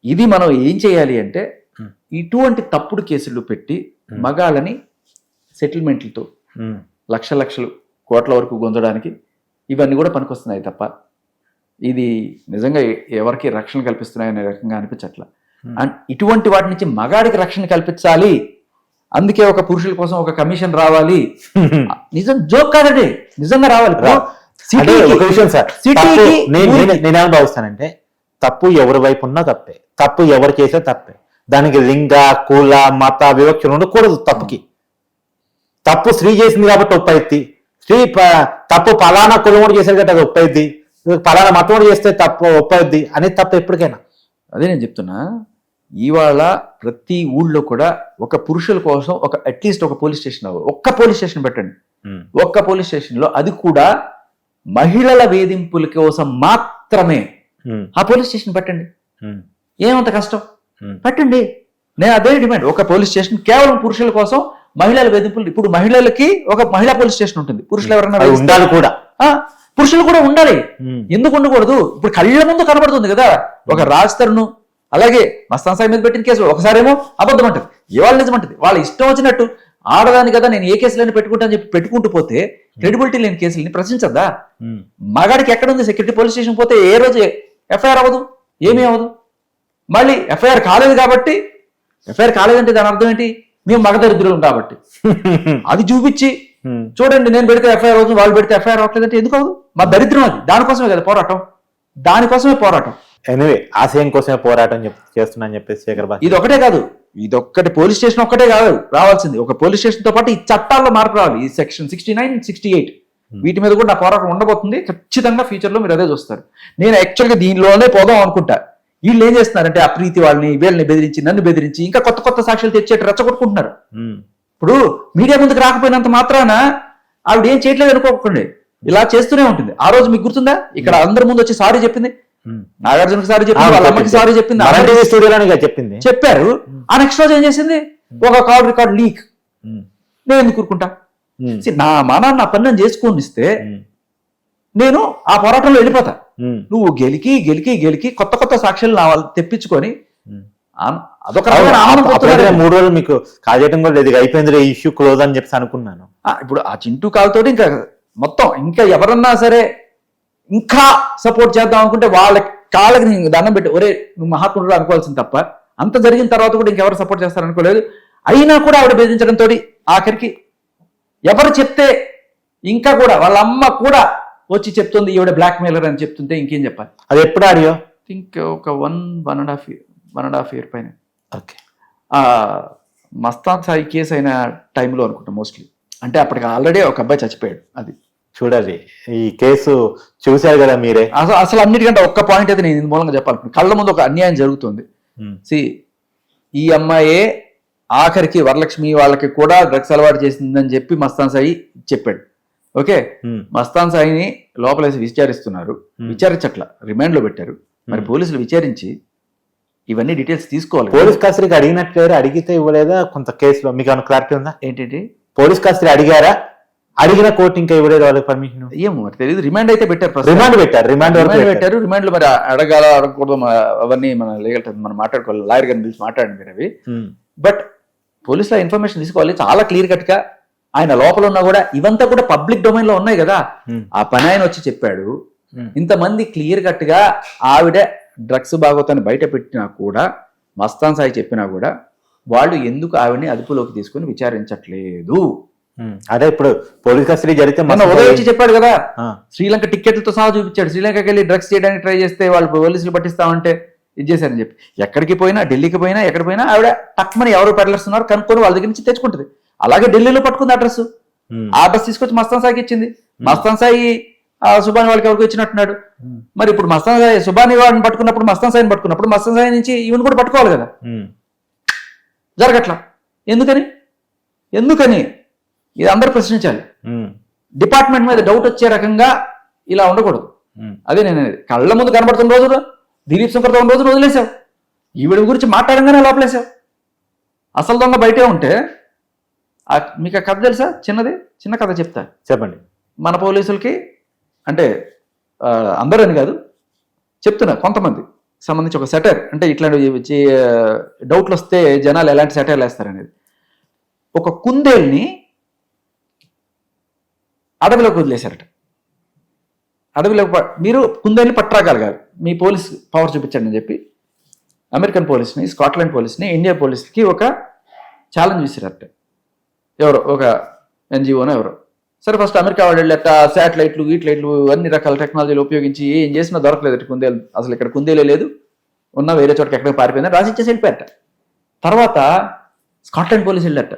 ఇది మనం ఏం చేయాలి అంటే ఇటువంటి తప్పుడు కేసులు పెట్టి మగాళ్ళని సెటిల్మెంట్లతో లక్షలు కోట్ల వరకు గుంజడానికి ఇవన్నీ కూడా పనికొస్తున్నాయి తప్ప ఇది నిజంగా ఎవరికి రక్షణ కల్పిస్తున్నాయనే రకంగా అనిపించట్లా. అండ్ ఇటువంటి వాటి నుంచి మగాడికి రక్షణ కల్పించాలి, అందుకే ఒక పురుషుల కోసం ఒక కమిషన్ రావాలి. నిజం జోక్ కాదండి, నిజంగా రావాలి. ఒక విషయం సార్, నేనేం భావిస్తానంటే తప్పు ఎవరి వైపు ఉన్నా తప్పే, తప్పు ఎవరు చేసే తప్పే. దానికి లింగ కుల మత వివక్షలు ఉండకూడదు. తప్పుకి తప్పు స్త్రీ చేసింది కాబట్టి ఒప్పైద్ది, స్త్రీ తప్పు పలానా కులం కూడా చేసేది కాబట్టి అది ఒప్పైద్ది, పలానా మతం కూడా చేస్తే తప్పు ఒప్పైద్ది అనేది తప్పు ఎప్పటికైనా. అదే నేను చెప్తున్నా, ఇవాళ ప్రతి ఊళ్ళో కూడా ఒక పురుషుల కోసం ఒక అట్లీస్ట్ ఒక పోలీస్ స్టేషన్, ఒక్క పోలీస్ స్టేషన్ పెట్టండి. ఒక్క పోలీస్ స్టేషన్ లో అది కూడా మహిళల వేధింపుల కోసం మాత్రమే ఆ పోలీస్ స్టేషన్ పెట్టండి. ఏమంత కష్టం, పెట్టండి. నేను అదే డిమాండ్, ఒక పోలీస్ స్టేషన్ కేవలం పురుషుల కోసం మహిళల వేధింపులు. ఇప్పుడు మహిళలకి ఒక మహిళా పోలీస్ స్టేషన్ ఉంటుంది, పురుషులు ఎవరన్నా ఉండాలి కూడా, పురుషులు కూడా ఉండాలి. ఎందుకు ఉండకూడదు? ఇప్పుడు కళ్ళ ముందు కనబడుతుంది కదా, ఒక రాజ్తరును అలాగే మస్తాన్ సాయి మీద పెట్టిన కేసు ఒకసారేమో అబద్ధం అంటది, ఇవాళ నిజం అంటది. వాళ్ళ ఇష్టం వచ్చినట్టు ఆడదాని కదా నేను ఏ కేసులని పెట్టుకుంటాను చెప్పి పెట్టుకుంటూ పోతే క్రెడిబిలిటీ లేని కేసులని ప్రశ్నించద్దా? మగాడికి ఎక్కడుంది సెక్యూరిటీ? పోలీస్ స్టేషన్ పోతే ఏ రోజు ఎఫ్ఐఆర్ అవ్వదు, ఏమీ అవ్వదు. మళ్ళీ ఎఫ్ఐఆర్ కాలేదు కాబట్టి, ఎఫ్ఐఆర్ కాలేదంటే దాని అర్థం ఏంటి? మేము మగదరిద్రులం కాబట్టి. అది చూపించి చూడండి, నేను పెడితే ఎఫ్ఐఆర్ అవుతుంది, వాళ్ళు పెడితే ఎఫ్ఐఆర్ అవ్వట్లేదంటే ఎందుకు అవ్వదు? మా దరిద్రం అది. దానికోసమే కదా పోరాటం, దానికోసమే పోరాటం. ఎనివే ఆశయం కోసమే పోరాటం చేస్తున్నా అని చెప్పేసి శేఖర్ బాబు. ఇది ఒకటే కాదు, ఇదొక్కటి పోలీస్ స్టేషన్ ఒక్కటే కాదు రావాల్సింది. ఒక పోలీస్ స్టేషన్ తో పాటు ఈ చట్టాల్లో మార్పు రావాలి. ఈ సెక్షన్ 69, 68 వీటి మీద కూడా నా పోరాటం ఉండబోతుంది. ఖచ్చితంగా ఫ్యూచర్ లో మీరు అదే చూస్తారు. నేను యాక్చువల్గా దీనిలోనే పోదాం అనుకుంటా. వీళ్ళు ఏం చేస్తున్నారంటే ఆ ప్రీతి వాళ్ళని వీళ్ళని బెదిరించి, నన్ను బెదిరించి ఇంకా కొత్త కొత్త సాక్ష్యాలు తెచ్చేట్టు రెచ్చగొట్టుకుంటున్నారు. ఇప్పుడు మీడియా ముందుకు రాకపోయినంత మాత్రాన ఆవిడ ఏం చేయట్లేదు అనుకోకండి, ఇలా చేస్తూనే ఉంటుంది. ఆ రోజు మీకు గుర్తుందా, ఇక్కడ అందరి ముందు వచ్చి సారీ చెప్పింది, నాగార్జునకి సారీ చెప్పింది, వాళ్ళ అమ్మకి సారీ చెప్పింది, చెప్పారు. ఆ నెక్స్ట్ రోజు ఏం చేసింది, ఒక కాల్ రికార్డ్ లీక్. నేను ఎందుకు కూరుకుంటా? నా మానాన్ని నా పని చేసుకొని ఇస్తే నేను ఆ పోరాటంలో వెళ్ళిపోతా. నువ్వు గెలికి గెలికి గెలికి కొత్త కొత్త సాక్ష్యాలు నా వాళ్ళు తెప్పించుకొని అదొక 3 రోజులు మీకు కాజేయటం కూడా లేదు, అయిపోయింది ఇష్యూ క్లోజ్ అని చెప్పి అనుకున్నాను. ఇప్పుడు ఆ చింటూ కాలుతోటి ఇంకా మొత్తం ఇంకా ఎవరన్నా సరే ఇంకా సపోర్ట్ చేద్దాం అనుకుంటే వాళ్ళ కాళ్ళకి నేను దండం పెట్టి ఒరే నువ్వు మహాత్ముడు అనుకోవాల్సింది తప్ప, అంత జరిగిన తర్వాత కూడా ఇంకెవరు సపోర్ట్ చేస్తారనుకోలేదు. అయినా కూడా ఆవిడ బెదిరించడంతో ఆఖరికి ఎవరు చెప్తే ఇంకా కూడా వాళ్ళ అమ్మ కూడా వచ్చి చెప్తుంది ఈవిడ బ్లాక్ మెయిలర్ అని చెప్తుంటే ఇంకేం చెప్పాలి? అది ఎప్పుడు ఆడియో? థింక్ ఒక 1.5 year పైన. ఓకే. మస్తాన్ సాయి కేసు అయిన టైంలో అనుకుంటా మోస్ట్లీ. అంటే అప్పటికి ఆల్రెడీ ఒక అబ్బాయి చచ్చిపోయాడు. అది చూడాలి. ఈ కేసు చూశారు కదా మీరే. అసలు అన్నిటికంటే ఒక్క పాయింట్ అయితే నేను మూలంగా చెప్పాలి. కళ్ళ ముందు ఒక అన్యాయం జరుగుతుంది. ఈ అమ్మాయే ఆఖరికి వరలక్ష్మి వాళ్ళకి కూడా డ్రగ్స్ అలవాటు చేసిందని చెప్పి మస్తాన్ సాయి చెప్పాడు. ఓకే, మస్తాన్ సాయిని లోపలేసి విచారిస్తున్నారు, విచారించట్ల రిమాండ్ లో పెట్టారు. మరి పోలీసులు విచారించి ఇవన్నీ డీటెయిల్స్ తీసుకోవాలి. పోలీస్ కస్టడీకి అడిగినట్లేరు, అడిగితే ఇవ్వలేదా? కొంత కేసులో మీకు ఏమైనా క్లారిటీ ఉందా? ఏంటి పోలీస్ కస్టడీ అడిగారా? అడిగిన కోర్టు ఇంకా ఇవ్వలేదు వాళ్ళకి పర్మిషన్? ఏమో మరి తెలియదు. రిమాండ్ అయితే పెట్టారు, రిమాండ్ పెట్టారు. రిమాండ్ లో మరి అడగాల అడగకూడదు అవన్నీ మన లీగల్ మనం మాట్లాడుకోవాలి, లాయర్ గారిని పిలిచి మాట్లాడండి మీరు అవి. బట్ పోలీసులో ఇన్ఫర్మేషన్ తీసుకోవాలి చాలా క్లియర్ కట్ గా. ఆయన లోపల ఉన్నా కూడా ఇవంతా కూడా పబ్లిక్ డొమైన్ లో ఉన్నాయి కదా. ఉమ్, ఆ పని ఆయన వచ్చి చెప్పాడు. ఉమ్, ఇంతమంది క్లియర్ కట్ గా ఆవిడ డ్రగ్స్ భాగవతాన్ని బయట పెట్టినా కూడా, మస్తాన్ సాయి చెప్పినా కూడా వాళ్ళు ఎందుకు ఆవిడని అదుపులోకి తీసుకొని విచారించట్లేదు? అదే ఇప్పుడు పోలీస్ కస్టడీ జరిగితే మొన్న ఉదయం వచ్చి చెప్పాడు కదా, ఆ, శ్రీలంక టిక్కెట్లతో సహా చూపించాడు. శ్రీలంకకి వెళ్ళి డ్రగ్స్ చేయడానికి ట్రై చేస్తే వాళ్ళు పోలీసులు పట్టిస్తామంటే ఇది చేశారని చెప్పి, ఎక్కడికి పోయినా, ఢిల్లీకి పోయినా, ఎక్కడ పోయినా ఆవిడ టక్మని ఎవరు పెడలర్స్ ఉన్నారు కనుక్కొని వాళ్ళ దగ్గర నుంచి తెచ్చుకుంటుంది. అలాగే ఢిల్లీలో పట్టుకుంది అడ్రస్. ఉమ్, ఆ అడ్రస్ తీసుకొచ్చి మస్తాన్ సాయికి ఇచ్చింది. మస్తాన్ సాయి సుబాని వాళ్ళకి ఎవరికి ఇచ్చినట్టున్నాడు. ఉమ్, మరి ఇప్పుడు మస్తాన్ సాయి సుబాని వాడిని పట్టుకున్నప్పుడు, మస్తాన్ సాయిని పట్టుకున్నప్పుడు మస్తాన్ సాయి నుంచి ఈవెన్ కూడా పట్టుకోవాలి కదా. ఉమ్, జరగట్లా. ఎందుకని ఇది అందరూ ప్రశ్నించాలి. ఉమ్, డిపార్ట్మెంట్ మీద డౌట్ వచ్చే రకంగా ఇలా ఉండకూడదు. ఉమ్, అదే నేను అనేది. కళ్ళ ముందు కనబడుతున్న రోజులు దిలీప్ శంకర్తో ఉన్న రోజులు వదిలేసావు. ఈవిడ గురించి మాట్లాడంగానే లోపలేసావు. అసలు దొంగ బయటే ఉంటే మీకు ఆ కథ తెలుసా? చిన్న కథ చెప్తా. చెప్పండి. మన పోలీసులకి అంటే అందరని కాదు చెప్తున్నా, కొంతమంది సంబంధించి ఒక సెటర్, అంటే ఇట్లాంటి డౌట్లు వస్తే జనాలు ఎలాంటి సెటర్లు వేస్తారనేది. ఒక కుందేల్ని అడవిలోకి వదిలేశారట. మీరు కుందేల్ని పట్టరాగలగాలి, మీ పోలీస్ పవర్ చూపించండి అని చెప్పి అమెరికన్ పోలీస్ని, స్కాట్లాండ్ పోలీస్ని, ఇండియా పోలీస్కి ఒక ఛాలెంజ్ విసిరారట. ఎవరో ఒక ఎన్జిఓనో ఎవరో. సరే, ఫస్ట్ అమెరికా వాళ్ళు వెళ్ళట శాటిలైట్లు, గీట్లైట్లు, అన్ని రకాల టెక్నాలజీలు ఉపయోగించి ఏం చేసినా దొరకలేదు కుందేలు. అసలు ఇక్కడ కుందేలే లేదు, ఉన్న వేరే చోటకి ఎక్కడికి పారిపోయిందని రాసి ఇచ్చేసి వెళ్ళిపోయారట. తర్వాత స్కాట్లాండ్ పోలీసు వెళ్ళట.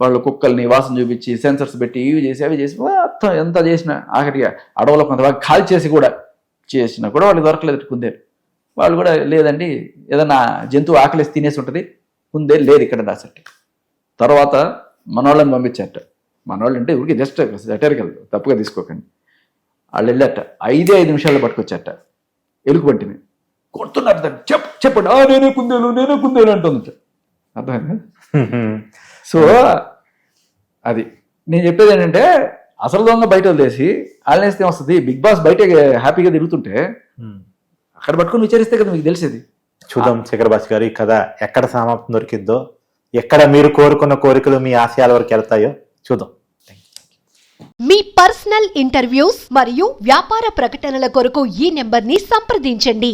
వాళ్ళు కుక్కల్ని వాసన చూపించి సెన్సర్స్ పెట్టి ఇవి చేసి అవి చేసి మొత్తం ఎంత చేసినా ఆఖరిగా అడవులో కొంతవరకు కాల్ చేసి కూడా చేసినా కూడా వాళ్ళు దొరకలేదు కుందేలు. వాళ్ళు కూడా లేదండి, ఏదన్నా జంతువు ఆకలిసి తినేసి ఉంటుంది, కుందేలు లేదు ఇక్కడ రాసట. తర్వాత మనోళ్ళని పంపించారట. మనోళ్ళు అంటే ఊరికి జస్ట్ సెటర్కి తప్పుగా తీసుకోకండి. వాళ్ళు వెళ్ళట 5 నిమిషాల్లో పట్టుకొచ్చారట ఎలుగుబంటిని. కొడుతున్నారు దాన్ని, చెప్పండి నేనే కుందేలు అంటుంది. అర్థమైంది? సో అది నేను చెప్పేది ఏంటంటే, అసలు దొంగ బయట వదిలేసి వాళ్ళనేస్తే వస్తుంది. బిగ్ బాస్ బయట హ్యాపీగా తిరుగుతుంటే అక్కడ పట్టుకొని విచారిస్తే కదా మీకు తెలిసేది. చూద్దాం శేఖర్ భాష గారు, ఈ కథ ఎక్కడ సమాప్తం దొరికిద్దో, ఎక్కడ మీరు కోరుకున్న కోరికలు మీ ఆశయాల వరకు వెళ్తాయో చూద్దాం. మీ పర్సనల్ ఇంటర్వ్యూస్ మరియు వ్యాపార ప్రకటనల కొరకు ఈ నెంబర్ని సంప్రదించండి.